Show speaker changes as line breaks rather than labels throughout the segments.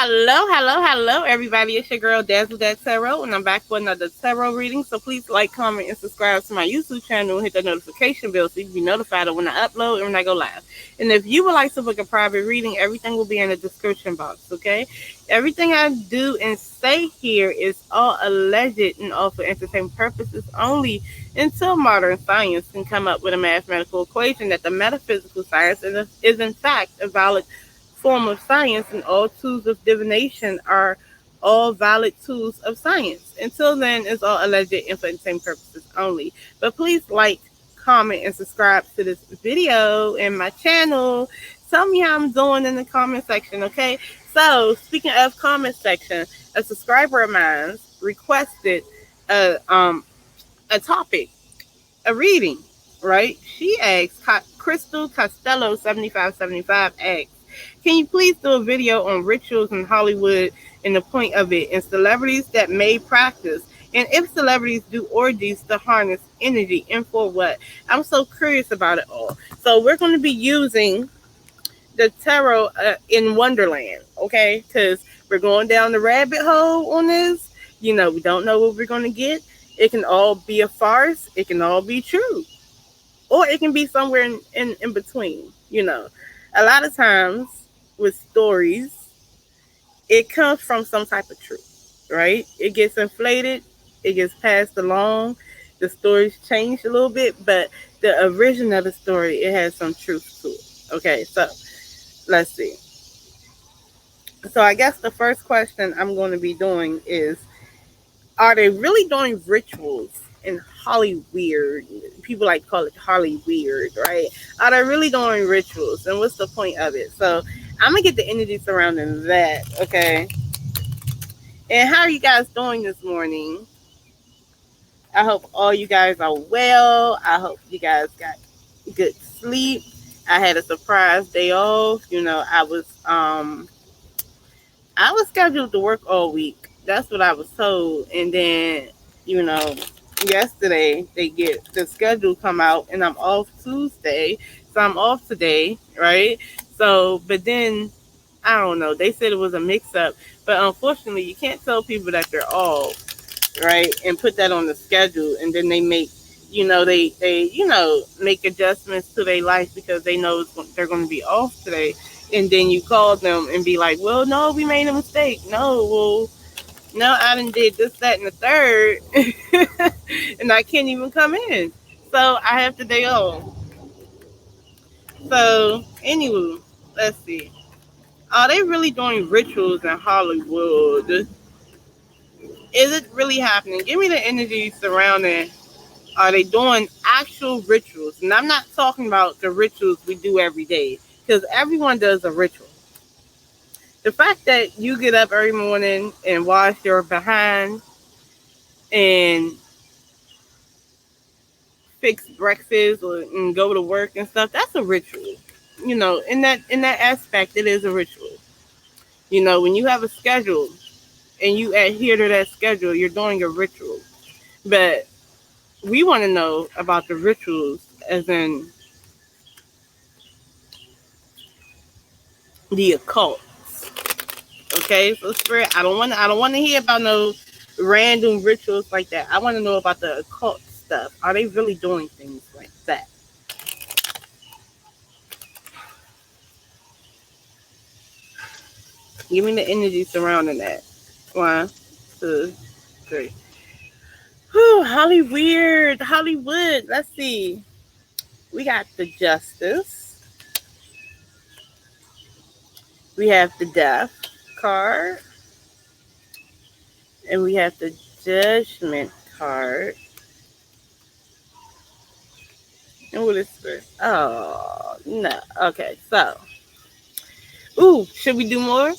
Hello, everybody. It's your girl, Dazzle.Tarot, and I'm back for another tarot reading. So please like, comment, and subscribe to my YouTube channel and hit the notification bell so you can be notified of when I upload and when I go live. And if you would like to book a private reading, everything will be in the description box, okay? Everything I do and say here is all alleged and all for entertainment purposes only until modern science can come up with a mathematical equation that the metaphysical science is in fact a valid form of science, and all tools of divination are all valid tools of science. Until then, it's all alleged and for entertainment purposes only. But please like, comment, and subscribe to this video and my channel. Tell me how I'm doing in the comment section, okay? So, speaking of comment section, a subscriber of mine requested a topic, a reading, right? She asked, Crystal Costello 7575 asked, can you please do a video on rituals in Hollywood and the point of it, and celebrities that may practice, and if celebrities do orgies to harness energy, and for what? I'm so curious about it all. So we're going to be using the tarot in Wonderland, okay? Because we're going down the rabbit hole on this. You know, we don't know what we're going to get. It can all be a farce. It can all be true. Or it can be somewhere in between, you know. A lot of times with stories, it comes from some type of truth, right? It gets inflated, it gets passed along, the stories change a little bit, but the origin of the story, it has some truth to it. Okay, so let's see. So I guess the first question I'm going to be doing is, are they really doing rituals in Hollyweird? People like to call it Hollyweird, right? Are they really doing rituals? And what's the point of it? So I'm going to get the energy surrounding that, okay? And how are you guys doing this morning? I hope all you guys are well. I hope you guys got good sleep. I had a surprise day off. You know, I was scheduled to work all week. That's what I was told. And then, you know, yesterday they get the schedule come out and I'm off Tuesday. So I'm off today, right? So, but then, I don't know. They said it was a mix-up. But unfortunately, you can't tell people that they're off, right? And put that on the schedule. And then they make, you know, they make adjustments to their life because they know they're going to be off today. And then you call them and be like, well, no, we made a mistake. No, I done did this, that, and the third. And I can't even come in. So I have the day off. So, anyway, let's see. Are they really doing rituals in Hollywood? Is it really happening? Give me the energy surrounding. Are they doing actual rituals? And I'm not talking about the rituals we do every day, because everyone does a ritual. The fact that you get up every morning and wash your behind and fix breakfast and go to work and stuff, that's a ritual. You know, in that aspect, it is a ritual. You know, when you have a schedule and you adhere to that schedule, you're doing a ritual. But we want to know about the rituals as in the occult. Okay, so Spirit, I don't want to hear about no random rituals like that. I want to know about the occult stuff. Are they really doing things like that? Give me the energy surrounding that. 1, 2, 3. Whew, Hollywood. Let's see. We got the Justice. We have the Death card. And we have the Judgment card. And what is this? Oh, no. Okay, so. Ooh, should we do more?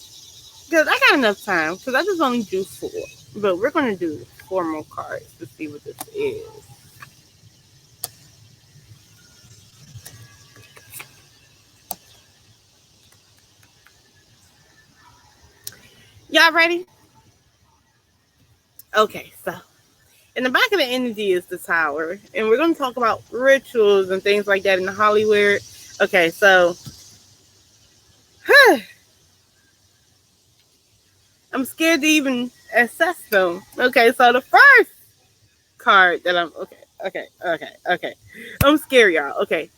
Because I got enough time. Because I just only do 4. But we're going to do 4 more cards to see what this is. Y'all ready? Okay, so in the back of the energy is the Tower, and we're going to talk about rituals and things like that in Hollywood. Okay, so I'm scared to even assess them. Okay, so the first card that okay. I'm scared, y'all. Okay.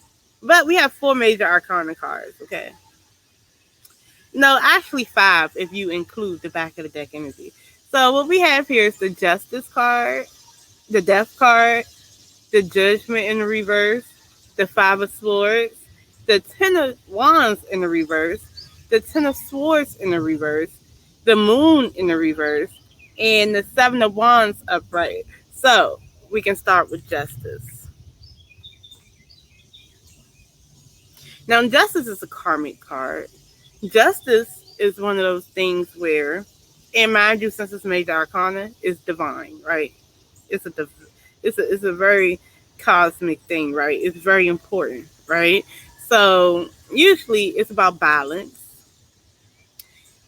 But we have 4 major arcana cards, okay? No, actually 5 if you include the back of the deck energy. So what we have here is the Justice card, the Death card, the Judgment in the reverse, the 5 of Swords, the 10 of Wands in the reverse, the 10 of Swords in the reverse, the Moon in the reverse, and the 7 of Wands upright. So we can start with Justice. Now, Justice is a karmic card. Justice is one of those things where, and mind you, since it's major arcana, it's divine, right? It's a it's a very cosmic thing, right? It's very important, right? So usually it's about balance.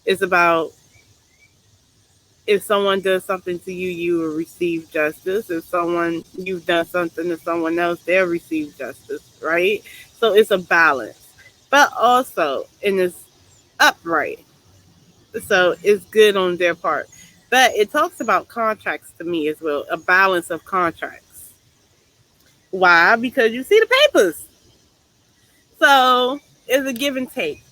It's about if someone does something to you, you will receive justice. If you've done something to someone else, they'll receive justice, right? So it's a balance, but also in this upright. So it's good on their part. But it talks about contracts to me as well, a balance of contracts. Why? Because you see the papers. So it's a give and take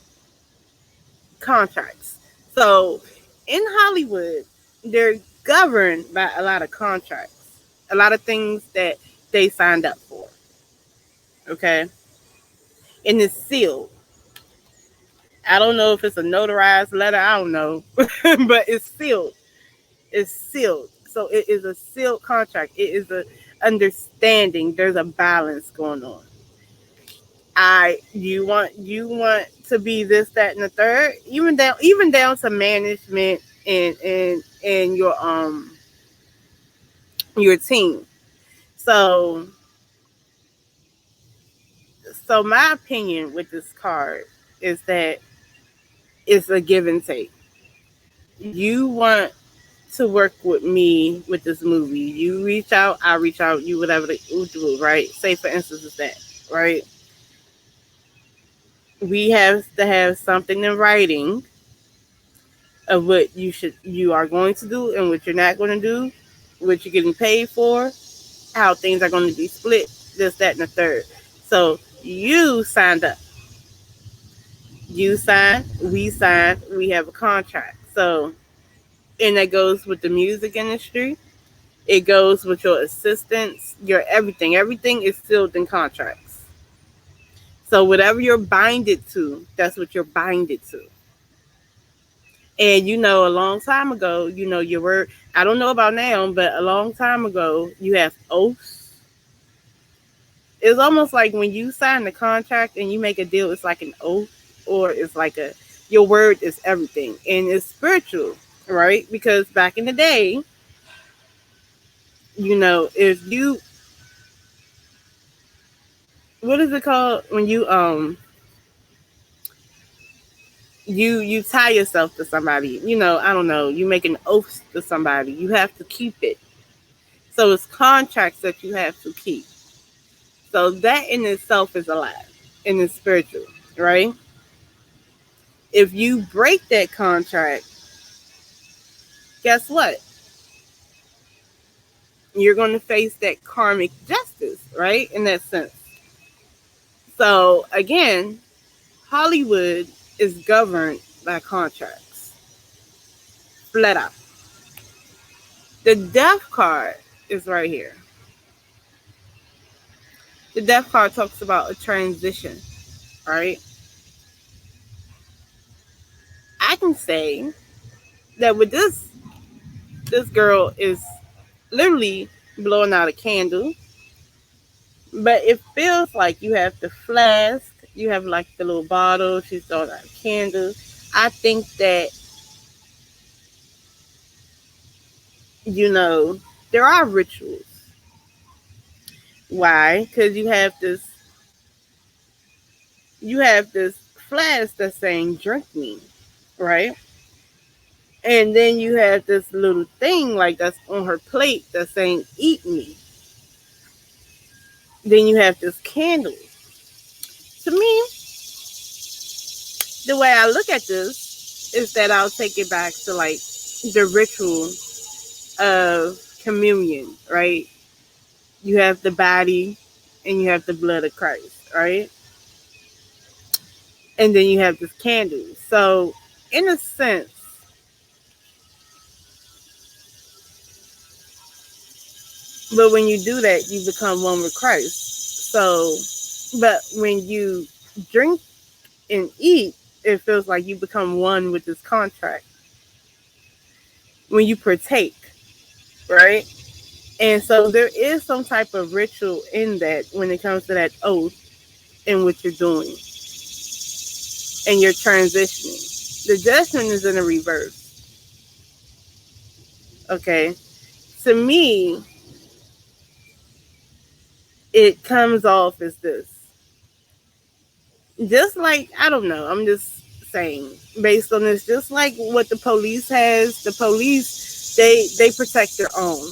contracts. So in Hollywood, they're governed by a lot of contracts, a lot of things that they signed up for. Okay. And it's sealed. I don't know if it's a notarized letter. I don't know. But it's sealed. It's sealed. So it is a sealed contract. It is a understanding. There's a balance going on. You want to be this, that, and the third, even down to management and your team. So my opinion with this card is that it's a give and take. You want to work with me with this movie. You reach out, I reach out, you whatever you do, right? Say for instance is that, right? We have to have something in writing of what you are going to do and what you're not going to do, what you're getting paid for, how things are going to be split, this, that, and the third. So you signed up. You signed, we signed, we have a contract. So, and that goes with the music industry. It goes with your assistants, your everything. Everything is sealed in contracts. So whatever you're binded to, that's what you're binded to. And a long time ago, your word, I don't know about now, but a long time ago, you have oaths. It's almost like when you sign the contract and you make a deal, it's like an oath, or it's like your word is everything. And it's spiritual, right? Because back in the day, if you, what is it called when you tie yourself to somebody, I don't know, you make an oath to somebody, you have to keep it. So it's contracts that you have to keep. So that in itself is a lot, and it's spiritual, right? If you break that contract, guess what? You're going to face that karmic justice, right? In that sense. So again, Hollywood is governed by contracts. Flat out. The death card is right here. The death card talks about a transition, right? I can say that with this girl is literally blowing out a candle, but it feels like you have the flask, you have like the little bottle, she's throwing out a candle. I think that, there are rituals. Why? Because you have this flask that's saying drink me, right? And then you have this little thing like that's on her plate that's saying eat me. Then you have this candle. To me, the way I look at this is that I'll take it back to like the ritual of communion, right? You have the body and you have the blood of Christ, right? And then you have this candle. So, in a sense, but when you do that, you become one with Christ. So, but when you drink and eat, it feels like you become one with this contract. When you partake, right? And so there is some type of ritual in that when it comes to that oath in what you're doing and you're transitioning. The judgment is in a reverse. Okay. To me, it comes off as this. Just like, I don't know, I'm just saying, based on this, just like what the police has, the police, they protect their own.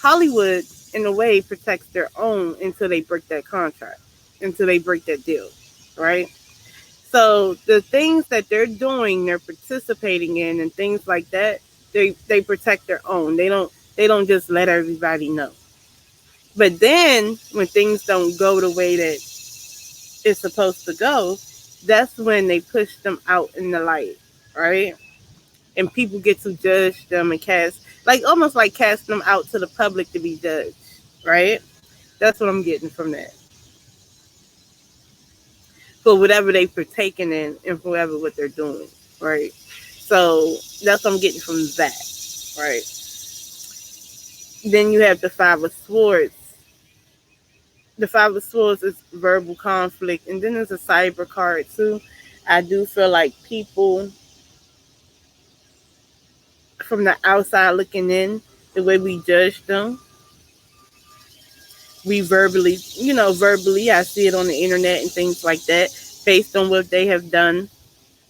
Hollywood, in a way, protects their own until they break that contract, until they break that deal, right? So the things that they're doing, they're participating in, and things like that, they protect their own. They don't just let everybody know. But then when things don't go the way that it's supposed to go, that's when they push them out in the light, right? And people get to judge them and cast, like almost like cast them out to the public to be judged, right? That's what I'm getting from that. For whatever they've partaken in and for whatever what they're doing, right? So that's what I'm getting from that, right? Then you have the Five of Swords. The Five of Swords is verbal conflict, and then there's a cyber card too. I do feel like people from the outside looking in, the way we judge them, we verbally, verbally, I see it on the internet and things like that, based on what they have done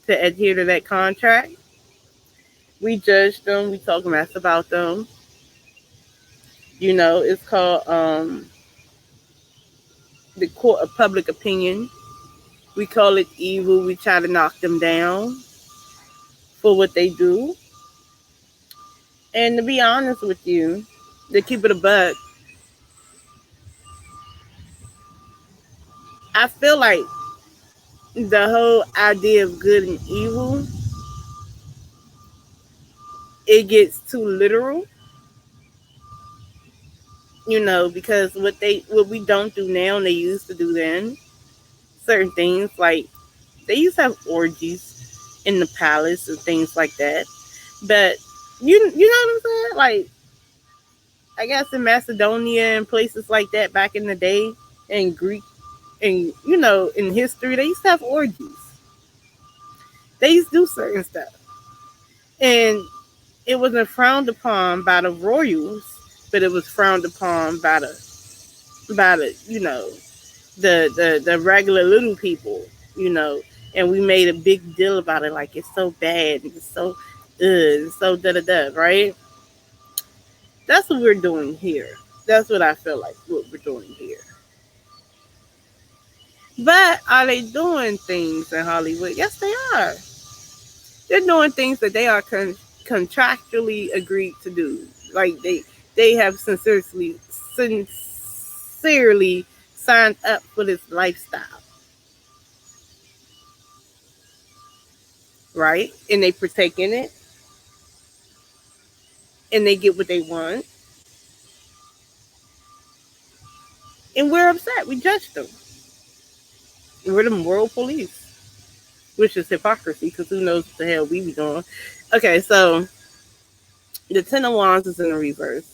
to adhere to that contract. We judge them, we talk mess about them. It's called the court of public opinion. We call it evil. We try to knock them down for what they do. And to be honest with you, to keep it a buck, I feel like the whole idea of good and evil, it gets too literal, because what we don't do now and they used to do then, certain things like they used to have orgies in the palace and things like that. But you know what I'm saying? Like, I guess in Macedonia and places like that back in the day, and Greek, and in history, they used to have orgies. They used to do certain stuff, and it wasn't frowned upon by the royals, but it was frowned upon by the regular little people, and we made a big deal about it, like it's so bad, it's so it's so da da da, right? That's what we're doing here. That's what I feel like what we're doing here. But are they doing things in Hollywood? Yes, they are. They're doing things that they are contractually agreed to do. Like they have sincerely signed up for this lifestyle, right? And they partake in it, and they get what they want, and we're upset. We judge them. We're the moral police, which is hypocrisy, because who knows what the hell we be doing. Okay, so the Ten of Wands is in the reverse.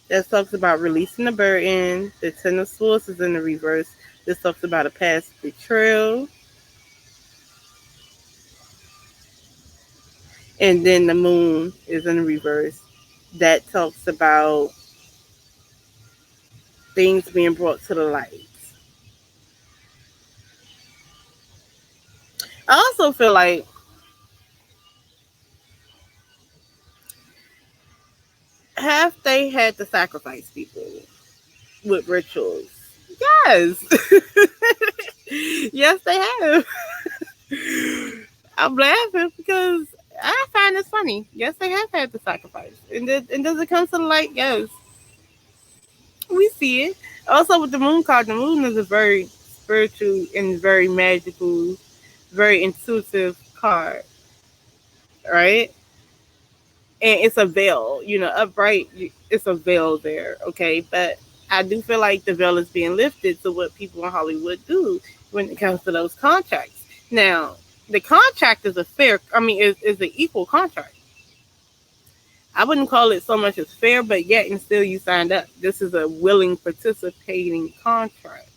That talks about releasing the burden. The Ten of Swords is in the reverse. This talks about a past betrayal. And then the Moon is in the reverse. That talks about things being brought to the light. I also feel like have they had to sacrifice people with rituals? Yes. Yes, they have. I'm laughing because I money. Yes, they have had to sacrifice. And does it come to the light? Yes. We see it. Also with the moon card, the moon is a very spiritual and very magical, very intuitive card, right? And it's a veil, upright. It's a veil there, okay. But I do feel like the veil is being lifted to what people in Hollywood do when it comes to those contracts. Now, the contract is is an equal contract. I wouldn't call it so much as fair, but yet and still you signed up. This is a willing, participating contract.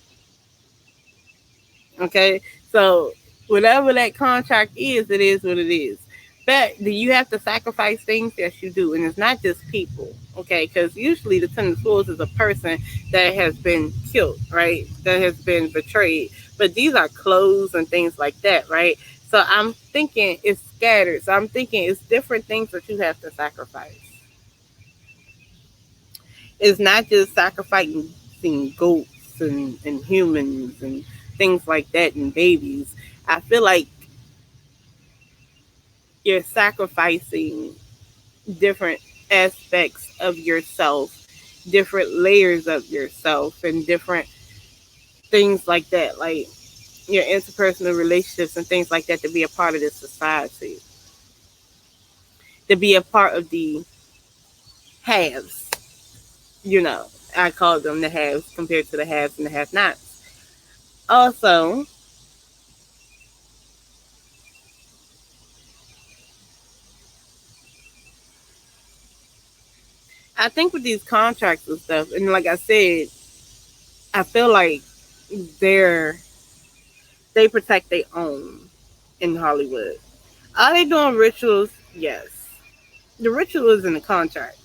Okay, so whatever that contract is, it is what it is. But do you have to sacrifice things? Yes, you do, and it's not just people. Okay, because usually the Ten of Swords is a person that has been killed, right? That has been betrayed. But these are clothes and things like that, right? So I'm thinking it's scattered. So I'm thinking it's different things that you have to sacrifice. It's not just sacrificing goats and humans and things like that and babies. I feel like you're sacrificing different aspects of yourself, different layers of yourself, and different things like that, like your interpersonal relationships and things like that, to be a part of this society, to be a part of the haves. I call them the haves compared to the haves and the have-nots. Also, I think with these contracts and stuff, and like I said, I feel like they're they protect their own in Hollywood. Are they doing rituals? Yes. The ritual is in the contract.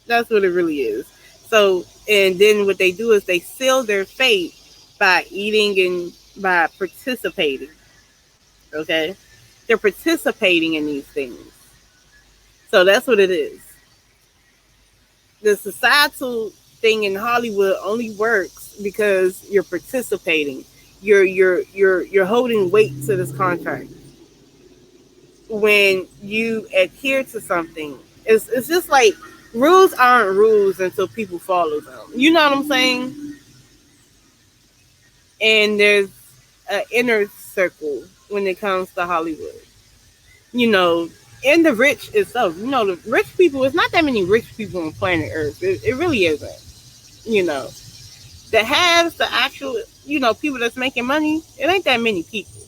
That's what it really is. So, and then what they do is they seal their fate by eating and by participating. Okay? They're participating in these things. So that's what it is. The societal thing in Hollywood only works because you're participating. You're holding weight to this contract. When you adhere to something, it's just like rules aren't rules until people follow them. You know what I'm saying? And there's an inner circle when it comes to Hollywood. You know, and the rich itself. The rich people. It's not that many rich people on planet Earth. It really isn't. You know, the haves, the actual, people that's making money. It ain't that many people.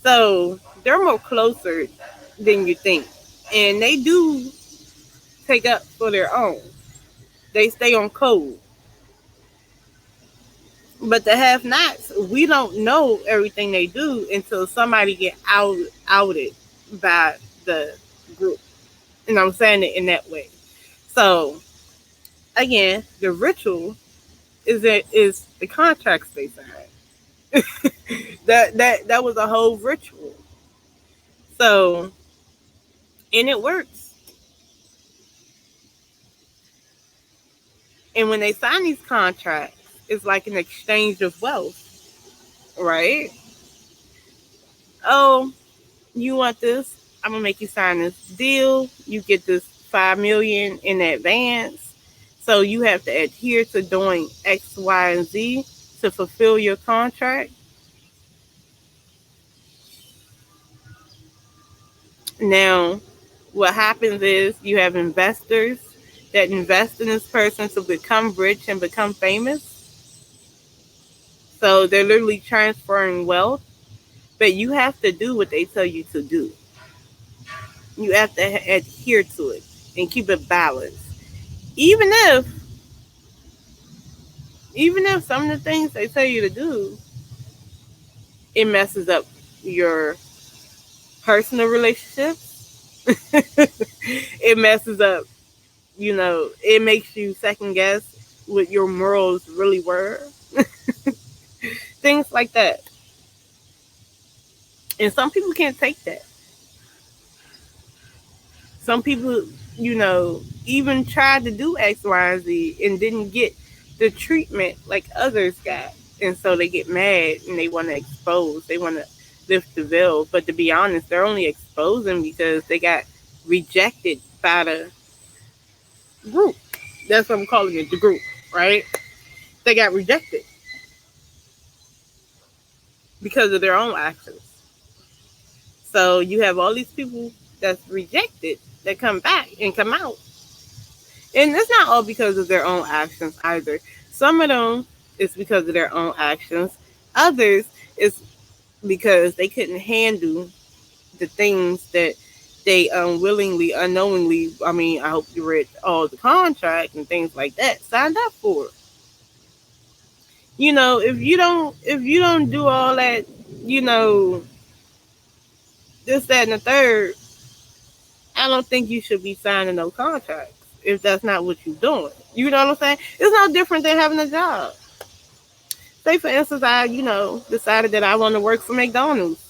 So they're more closer than you think, and they do take up for their own. They stay on code. But the have-nots, we don't know everything they do until somebody get outed by the group. And I'm saying it in that way. So again, the ritual is the contracts they signed. that was a whole ritual. So, and it works. And when they sign these contracts, it's like an exchange of wealth, right? Oh, you want this? I'm gonna make you sign this deal. You get this $5 million in advance. So you have to adhere to doing X, Y, and Z to fulfill your contract. Now, what happens is you have investors that invest in this person to become rich and become famous. So they're literally transferring wealth, but you have to do what they tell you to do. You have to adhere to it and keep it balanced. Even if some of the things they tell you to do, it messes up your personal relationships. It messes up, it makes you second guess what your morals really were. Things like that. And some people can't take that. Some people, even tried to do X, Y, and Z and didn't get the treatment like others got. And so they get mad and they want to expose. They want to lift the veil. But to be honest, they're only exposing because they got rejected by the group. That's what I'm calling it, the group, right? They got rejected because of their own actions. So you have all these people that's rejected that come back and come out. And it's not all because of their own actions either. Some of them is because of their own actions. Others is because they couldn't handle the things that they unwillingly, unknowingly, I mean, I hope you read all the contract and things like that, signed up for. You know, if you don't do all that, you know, this, that, and the third, I don't think you should be signing no contracts if that's not what you're doing. You know what I'm saying? It's no different than having a job. Say, for instance, I, decided that I want to work for McDonald's.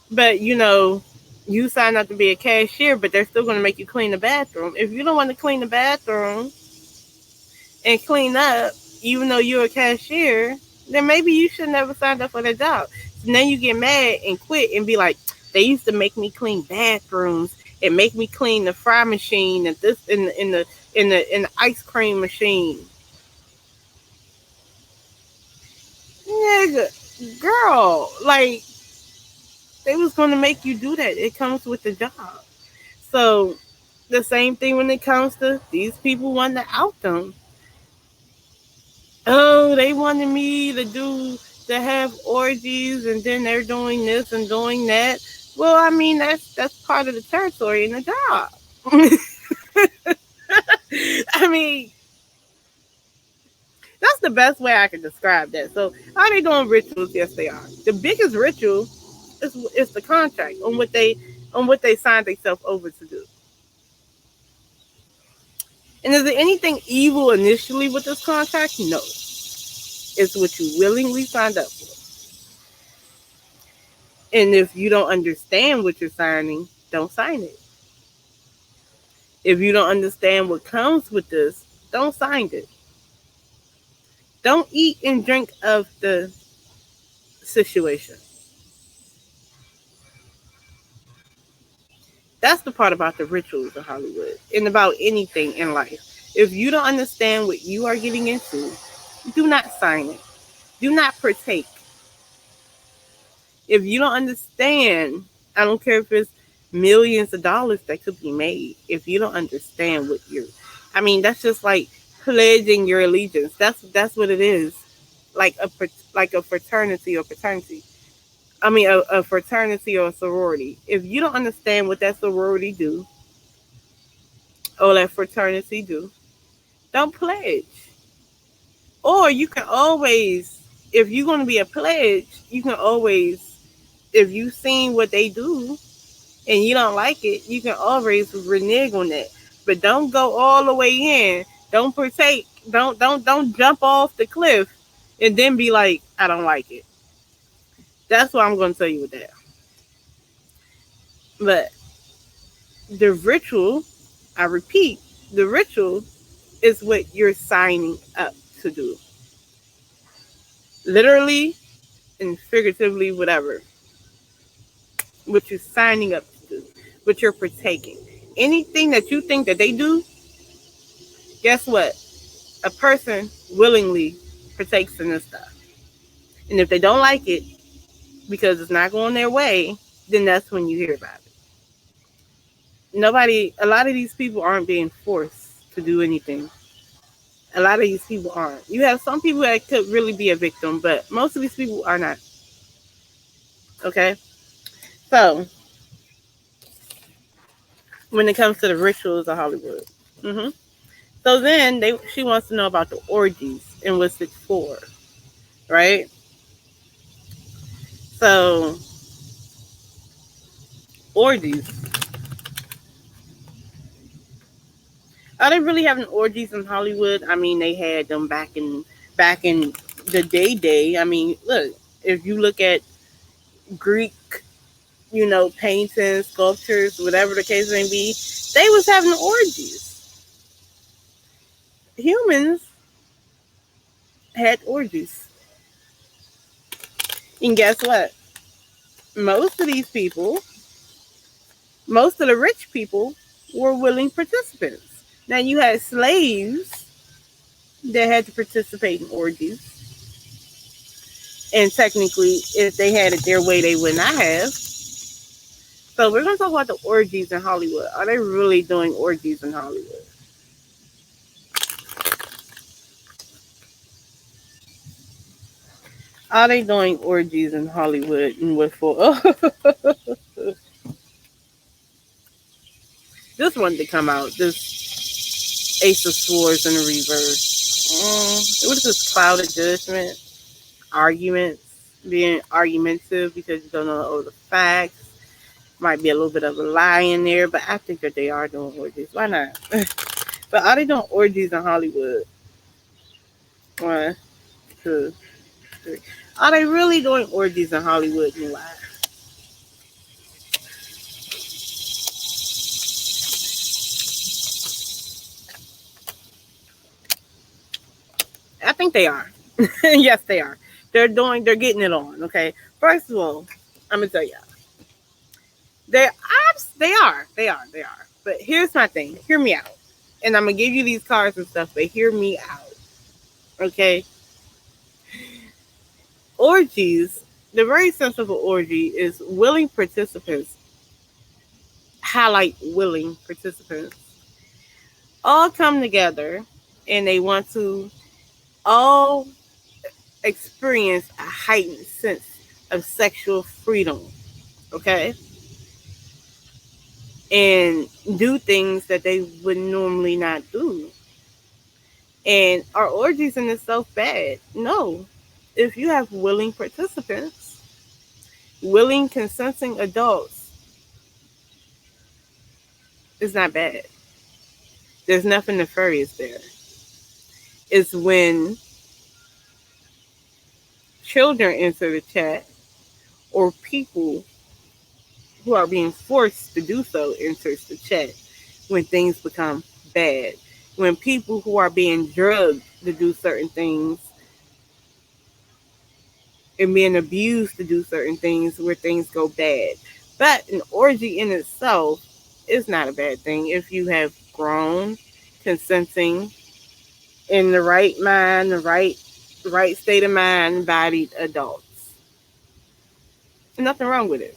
But, you sign up to be a cashier, but they're still going to make you clean the bathroom. If you don't want to clean the bathroom and clean up, even though you're a cashier, then maybe you should never sign up for that job. So then you get mad and quit and be like, they used to make me clean bathrooms and make me clean the fry machine and this in the ice cream machine. Nigga, girl, like, they was going to make you do that. It comes with the job. So the same thing when it comes to these people wanting to out them. Oh, they wanted me to have orgies, and then they're doing this and doing that. Well, I mean, that's part of the territory in the job. I mean, that's the best way I can describe that. So, are they doing rituals? Yes, they are. The biggest ritual is the contract on what they signed themselves over to do. And is there anything evil initially with this contract? No. It's what you willingly signed up for. And if you don't understand what you're signing, don't sign it. If you don't understand what comes with this, don't sign it. Don't eat and drink of the situation. That's the part about the rituals of Hollywood and about anything in life. If you don't understand what you are getting into, do not sign it. Do not partake. If you don't understand, I don't care if it's millions of dollars that could be made. If you don't understand what I mean, that's just like pledging your allegiance. That's what it is. Like a fraternity or paternity. I mean, a fraternity or a sorority. If you don't understand what that sorority do or that fraternity do, don't pledge. Or you can always, if you're going to be a pledge, you can always, if you've seen what they do and you don't like it, you can always renege on that. But don't go all the way in. Don't partake. Don't jump off the cliff and then be like, I don't like it. That's what I'm going to tell you with that. But the ritual, I repeat, the ritual is what you're signing up to do. Literally and figuratively, whatever. What you're signing up to do. What you're partaking. Anything that you think that they do, guess what? A person willingly partakes in this stuff. And if they don't like it because it's not going their way, then that's when you hear about it. A lot of these people aren't being forced to do anything. A lot of these people aren't. You have some people that could really be a victim, but most of these people are not. Okay? So, when it comes to the rituals of Hollywood. hmm So then she wants to know about the orgies and what's it for, right? So, orgies. Are they really having orgies in Hollywood? I mean, they had them back in the day. I mean, look, if you look at Greek, paintings, sculptures, whatever the case may be, they was having orgies. Humans had orgies. And guess what? most of these people, most of the rich people, were willing participants. Now you had slaves that had to participate in orgies, and technically, if they had it their way, they would not have. So we're gonna talk about the orgies in Hollywood. Are they really doing orgies in Hollywood? Are they doing orgies in Hollywood and what for? This one to come out. This Ace of Swords in the reverse. What is this? Cloud of Judgment. Arguments. Being argumentative because you don't know all the facts. Might be a little bit of a lie in there, but I think that they are doing orgies. Why not? But are they doing orgies in Hollywood? One, two, three. Are they really doing orgies in Hollywood and why? I think they are. Yes, they are. They're getting it on, okay? First of all, I'm gonna tell y'all. They are. But here's my thing. Hear me out. And I'm gonna give you these cards and stuff, but hear me out. Okay? Orgies, the very sense of an orgy is willing participants, highlight willing participants, all come together and they want to all experience a heightened sense of sexual freedom, okay? And do things that they would normally not do. And are orgies in itself bad? No. If you have willing participants, willing consenting adults, it's not bad. There's nothing nefarious there. It's when children enter the chat or people who are being forced to do so enters the chat when things become bad. When people who are being drugged to do certain things and being abused to do certain things where things go bad. But an orgy in itself is not a bad thing if you have grown, consenting, in the right mind, the right state of mind, bodied adults. Nothing wrong with it.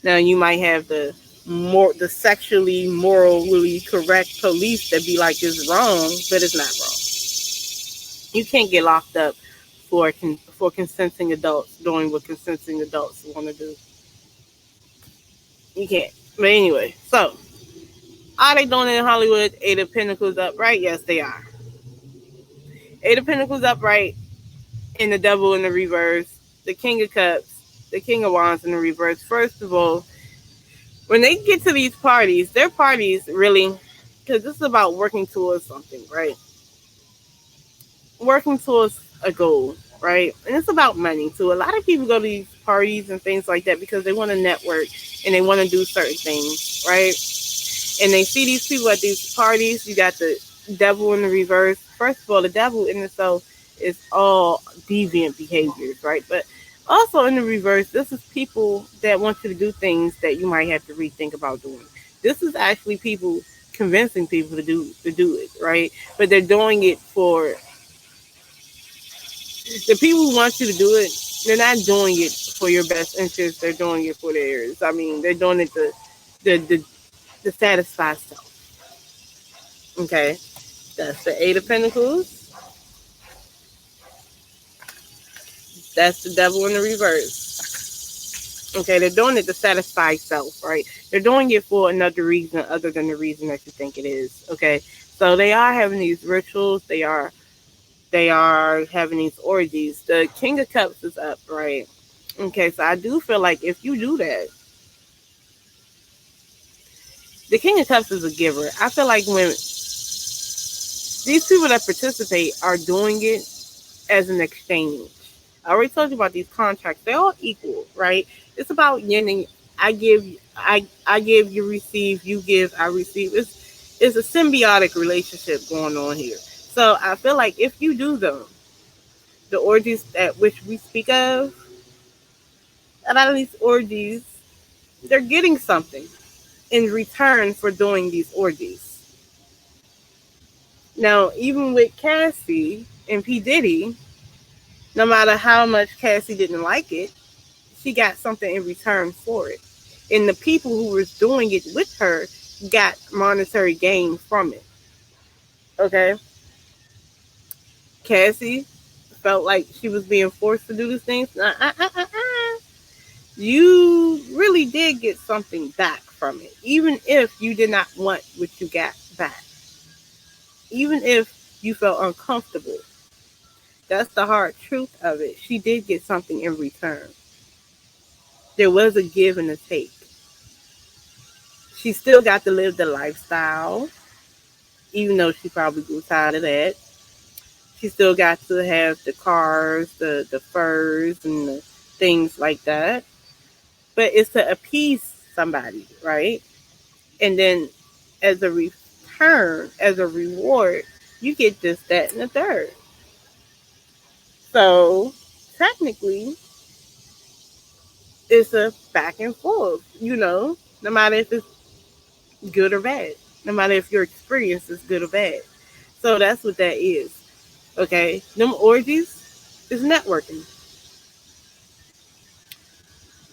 Now you might have the sexually morally correct police that be like it's wrong, but it's not wrong. You can't get locked up for consenting adults doing what consenting adults want to do. You can't. But anyway, so are they doing it in Hollywood? Eight of Pentacles upright? Yes, they are. Eight of Pentacles upright, and the Devil in the reverse, the King of Cups, the King of Wands in the reverse. First of all, when they get to these parties, their parties really, because this is about working towards something, right? Working towards a goal, right? And it's about money too. A lot of people go to these parties and things like that because they want to network and they want to do certain things, right? And they see these people at these parties. You got the Devil in the reverse. First of all, the Devil in itself is all deviant behaviors, right? But also in the reverse, this is people that want you to do things that you might have to rethink about doing. This is actually people convincing people to do it, right? But they're doing it for the people who want you to do it. They're not doing it for your best interest. They're doing it for theirs. I mean, they're doing it to satisfy self. Okay, that's the Eight of Pentacles. That's the Devil in the reverse. Okay, they're doing it to satisfy self, right? They're doing it for another reason other than the reason that you think it is. Okay, so they are having these rituals. They are having these orgies. The King of Cups is up, right? Okay, so I do feel like if you do that, the King of Cups is a giver. I feel like when these people that participate are doing it as an exchange. I already told you about these contracts. They're all equal, right? It's about yin and I give, you receive, you give, I receive. It's a symbiotic relationship going on here. So I feel like if you do them, the orgies at which we speak of, a lot of these orgies, they're getting something in return for doing these orgies. Now, even with Cassie and P. Diddy, no matter how much Cassie didn't like it, she got something in return for it. And the people who was doing it with her got monetary gain from it. Okay? Cassie felt like she was being forced to do these things. You really did get something back from it, even if you did not want what you got back. Even if you felt uncomfortable. That's the hard truth of it. She did get something in return. There was a give and a take. She still got to live the lifestyle, even though she probably grew tired of that. She still got to have the cars, the furs, and the things like that. But it's to appease somebody, right? And then as a return, as a reward, you get this, that, and the third. So technically, it's a back and forth, no matter if it's good or bad, no matter if your experience is good or bad. So that's what that is. Okay, them orgies is networking.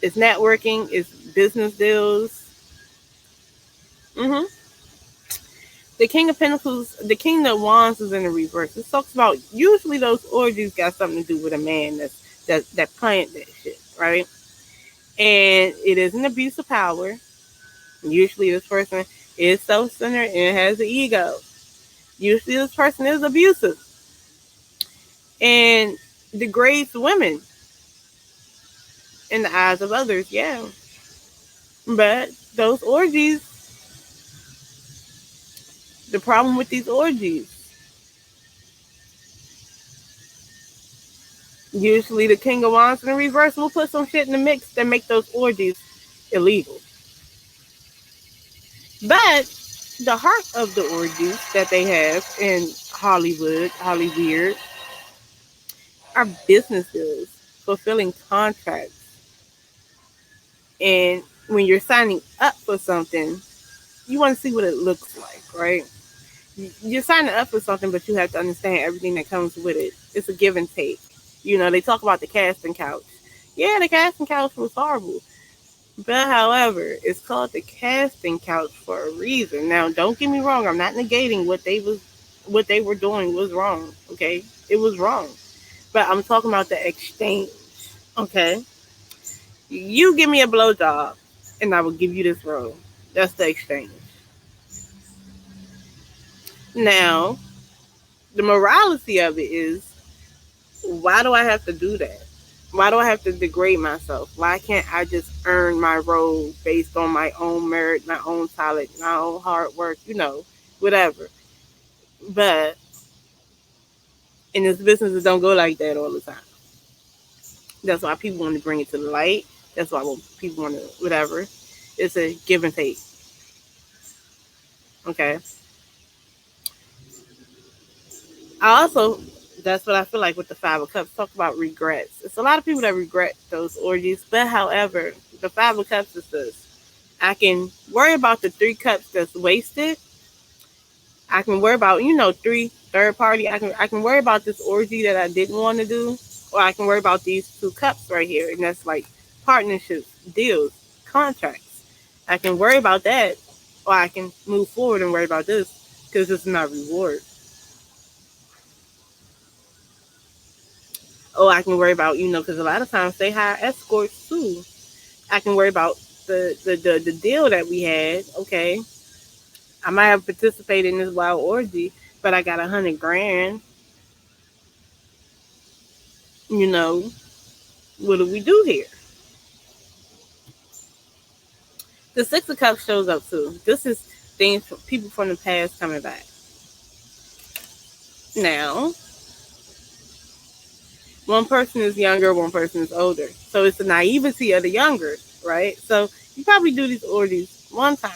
It's networking. It's business deals. Mm-hmm. The King of Pentacles, the King of Wands is in the reverse. It talks about usually those orgies got something to do with a man that planned that shit, right? And it is an abuse of power. Usually this person is self-centered and has an ego. Usually this person is abusive and degrades women in the eyes of others, yeah. But those orgies, the problem with these orgies, usually the King of Wands in the reverse will put some shit in the mix that make those orgies illegal. But the heart of the orgies that they have in Hollywoerd, are business deals, fulfilling contracts. And when you're signing up for something, you want to see what it looks like, right? You're signing up for something, but you have to understand everything that comes with it. It's a give and take. They talk about the casting couch. Yeah, the casting couch was horrible. But however, it's called the casting couch for a reason. Now, don't get me wrong. I'm not negating what they were doing was wrong. Okay, it was wrong. But I'm talking about the exchange. Okay, you give me a blowjob, and I will give you this role. That's the exchange. Now, the morality of it is, why do I have to do that? Why do I have to degrade myself? Why can't I just earn my role based on my own merit, my own talent, my own hard work, whatever. But in this business, it don't go like that all the time. That's why people want to bring it to the light. That's why people want to, whatever. It's a give and take. Okay. That's what I feel like with the Five of Cups. Talk about regrets. It's a lot of people that regret those orgies. But however, the Five of Cups is this. I can worry about the 3 cups that's wasted. I can worry about, 3 third party. I can worry about this orgy that I didn't want to do. Or I can worry about these 2 cups right here. And that's like partnerships, deals, contracts. I can worry about that. Or I can move forward and worry about this. Because it's my reward. Oh, I can worry about, because a lot of times they hire escorts too. I can worry about the deal that we had. Okay, I might have participated in this wild orgy, but I got $100,000. What do we do here? The Six of Cups shows up too. This is things from people from the past coming back. Now, one person is younger, one person is older. So it's the naivety of the younger, right? So you probably do these orgies one time,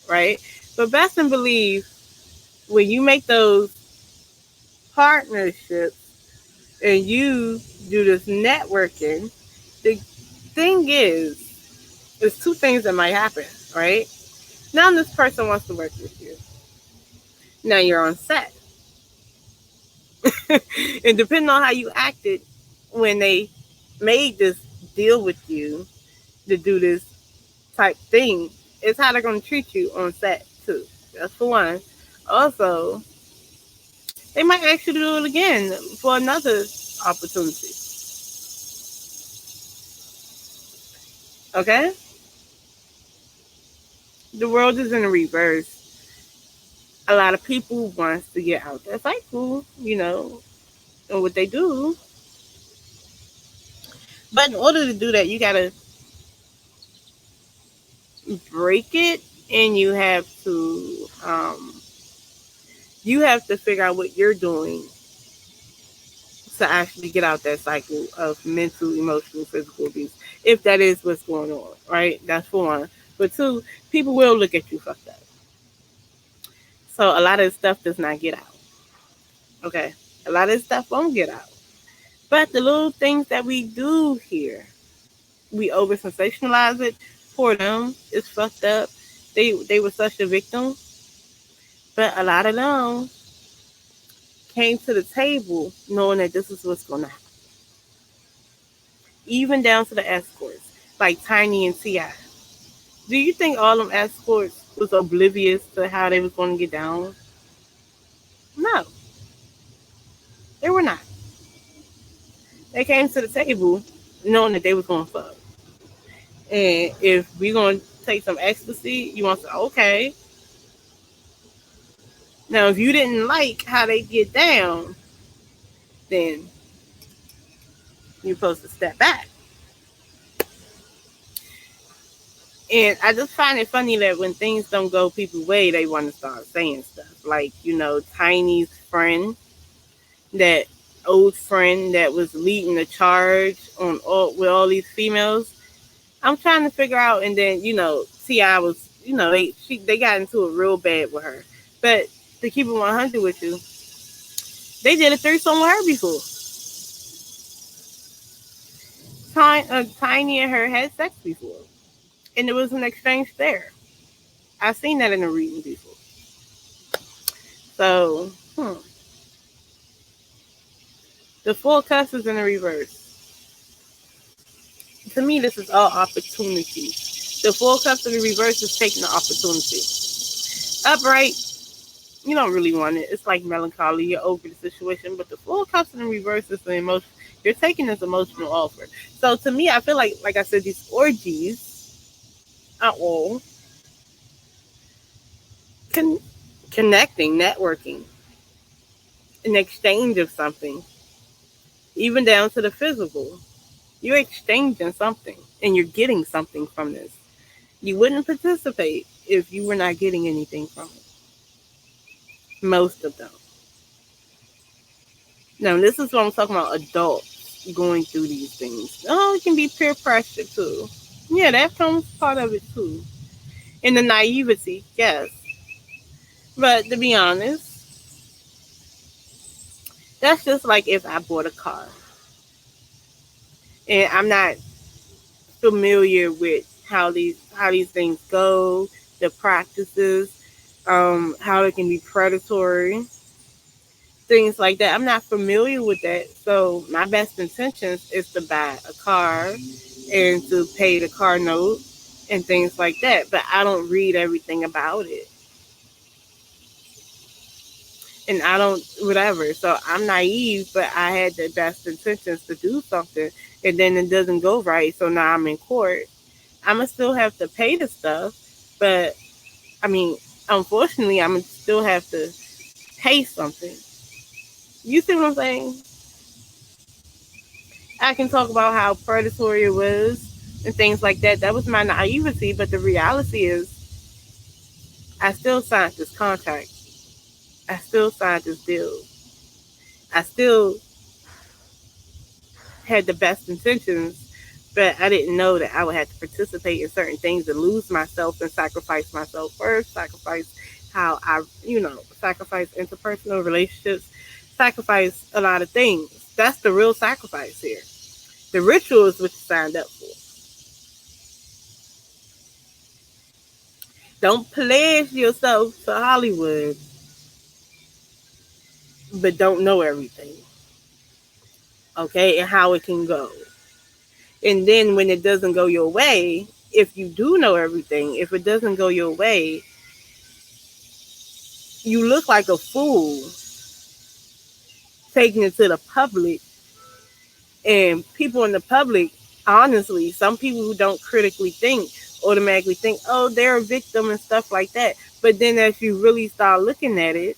right? But best and believe, when you make those partnerships and you do this networking, the thing is, there's two things that might happen, right? Now this person wants to work with you. Now you're on set. And depending on how you acted when they made this deal with you to do this type thing, it's how they're going to treat you on set too. That's for one. Also, they might ask you to do it again for another opportunity. Okay? The world is in reverse. A lot of people wants to get out that cycle, and what they do. But in order to do that, you gotta break it, and you have to figure out what you're doing to actually get out that cycle of mental, emotional, physical abuse, if that is what's going on, right? That's for one. But two, people will look at you fucked up. So a lot of stuff does not get out. Okay? A lot of stuff won't get out. But the little things that we do here, we over sensationalize it. For them, it's fucked up. They were such a victim. But a lot of them came to the table knowing that this is what's going to happen. Even down to the escorts, like Tiny and T.I. Do you think all them escorts was oblivious to how they was going to get down? No. They were not. They came to the table knowing that they was going to fuck. And if we're going to take some ecstasy, you want to say, okay. Now, if you didn't like how they get down, then you're supposed to step back. And I just find it funny that when things don't go people's way, they want to start saying stuff. Like, Tiny's friend, that old friend that was leading the charge with all these females. I'm trying to figure out, and then, T.I. was, they got into it real bad with her. But to keep it 100 with you, they did a threesome with her before. Tiny and her had sex before. And there was an exchange there. I've seen that in a reading before. So, the Four Cups is in the reverse. To me, this is all opportunity. The Four Cups in the reverse is taking the opportunity. Upright, you don't really want it. It's like melancholy. You're over the situation. But the Four Cups in the reverse is the emotion. You're taking this emotional offer. So to me, I feel like I said, these orgies are all connecting, networking, an exchange of something, even down to the physical. You're exchanging something, and you're getting something from this. You wouldn't participate if you were not getting anything from it. Most of them. Now, this is what I'm talking about, adults going through these things. Oh, it can be peer pressure, too. Yeah, that comes part of it, too. And the naivety, yes. But to be honest, that's just like if I bought a car and I'm not familiar with how these things go, the practices, how it can be predatory, things like that. I'm not familiar with that. So my best intentions is to buy a car and to pay the car note and things like that. But I don't read everything about it. And I don't, whatever. So I'm naive, but I had the best intentions to do something. And then it doesn't go right. So now I'm in court. I'm going to still have to pay the stuff. But, unfortunately, I'm going to still have to pay something. You see what I'm saying? I can talk about how predatory it was and things like that. That was my naivety. But the reality is, I still signed this contract. I still signed this deal. I still had the best intentions, but I didn't know that I would have to participate in certain things and lose myself and sacrifice myself first, sacrifice how sacrifice interpersonal relationships, sacrifice a lot of things. That's the real sacrifice here. The ritual is what you signed up for. Don't pledge yourself to Hollywood, but don't know everything. Okay, and how it can go. And then when it doesn't go your way, if you do know everything, if it doesn't go your way, you look like a fool taking it to the public. And people in the public, honestly, some people who don't critically think automatically think, oh, they're a victim and stuff like that. But then as you really start looking at it,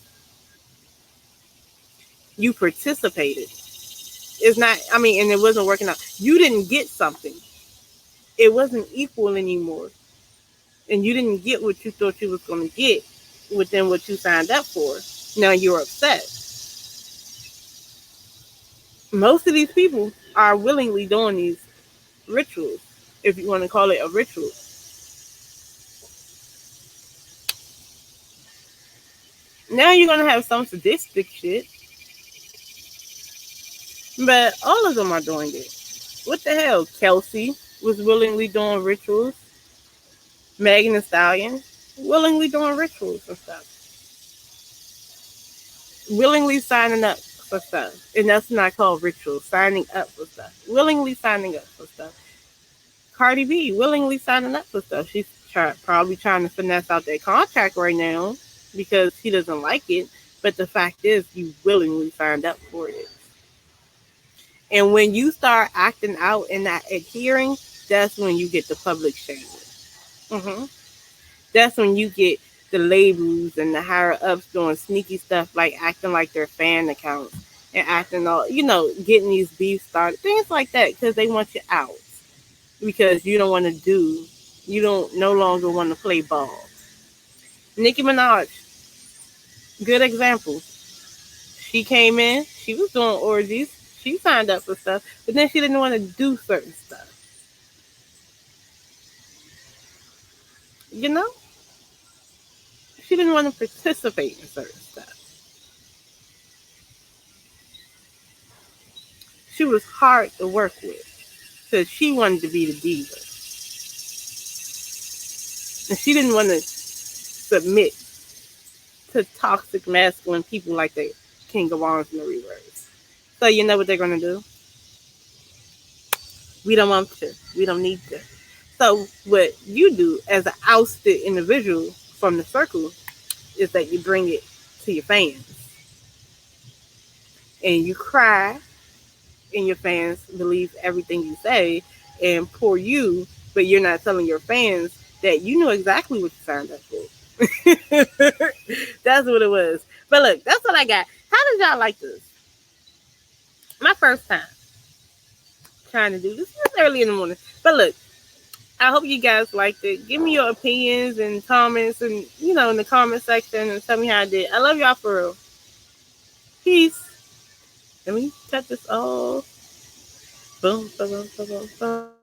you participated. It's not, I mean, and it wasn't working out. You didn't get something. It wasn't equal anymore. And you didn't get what you thought you was going to get within what you signed up for. Now you're upset. Most of these people are willingly doing these rituals, if you want to call it a ritual. Now you're going to have some sadistic shit, but all of them are doing it. What the hell? Kelsey was willingly doing rituals. Megan Thee Stallion, willingly doing rituals and stuff. Willingly signing up for stuff. And that's not called rituals, signing up for stuff. Willingly signing up for stuff. Cardi B, willingly signing up for stuff. She's probably trying to finesse out that contract right now because she doesn't like it. But the fact is, you willingly signed up for it. And when you start acting out and not adhering, that's when you get the public shaming. Mm-hmm. That's when you get the labels and the higher ups doing sneaky stuff like acting like they're fan accounts and acting all, getting these beefs started, things like that, because they want you out. Because you don't want to you don't no longer want to play ball. Nicki Minaj, good example. She came in, she was doing orgies, she signed up for stuff, but then she didn't want to do certain stuff. You know? She didn't want to participate in certain stuff. She was hard to work with because she wanted to be the diva. And she didn't want to submit to toxic masculine people like the King of Wands in the reverse. So you know what they're going to do? We don't want to. We don't need to. So what you do as an ousted individual from the circle is that you bring it to your fans. And you cry, and your fans believe everything you say and pour you, but you're not telling your fans that you know exactly what you signed up for. That's what it was. But look, that's what I got. How did y'all like this? My first time trying to do this. It's early in the morning. But look, I hope you guys liked it. Give me your opinions and comments and, in the comment section and tell me how I did. I love y'all for real. Peace. Let me cut this off. Boom, boom, boom, boom, boom.